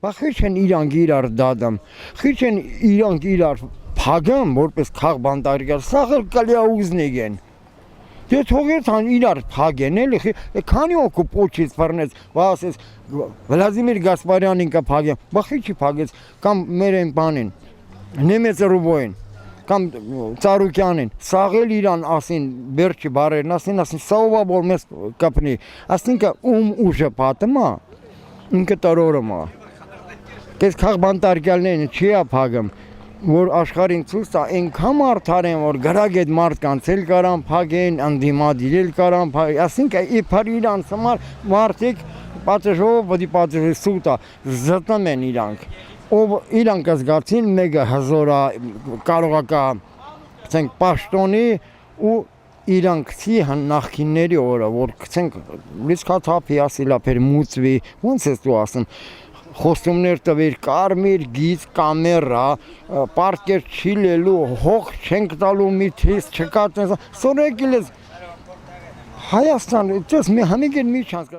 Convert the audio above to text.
Բախի չեն իրանք իրար դադամ, խի չեն իրանք իրար փագամ, որպես քաղ բանտարկյալ, սաղ էլ կլիա ուզնիգեն։ Դե թողեց ան իրար փագեն էլի, քանի օկու պոչից բռնեց, ասես Վլադիմիր Գասպարյանին կա փագեն, բախի չի փագեց, կամ մեր այն բանին, Նեմեց Ռուբոյին, կամ Ծառուկյանին, սաղել իրան ասին, բերջի բարերն ասին, սավա որ մեզ կպնի, ասինքա ուժը պատմա, ինքը տրորմա, կես քաղ բանտարկյալներին չի ապագım, որ աշխարհին ցույց տա այնքան արդար են որ գրագետ մարդ կանցել կարան փագեն անդիմադիրել կարան ասինքա իբար իրանց համար մարդիկ պատժով ոդի պատժի սուտա զտնում են իրանք ով իրանք զգացին մեգա հզորա կարողակա ասենք պաշտոնի ու իրանքցի նախկինների օրը որ ասենք լիսկաթափի ասիլա փեր մուծվի ոնց է դու ասում խոստումներ տվեր կարմիր գիծ կամերա պարկեր չիլելու հող չենք տալու մի թես չկա սորեկիլես Հայաստան դες մի համիգեն մի չանց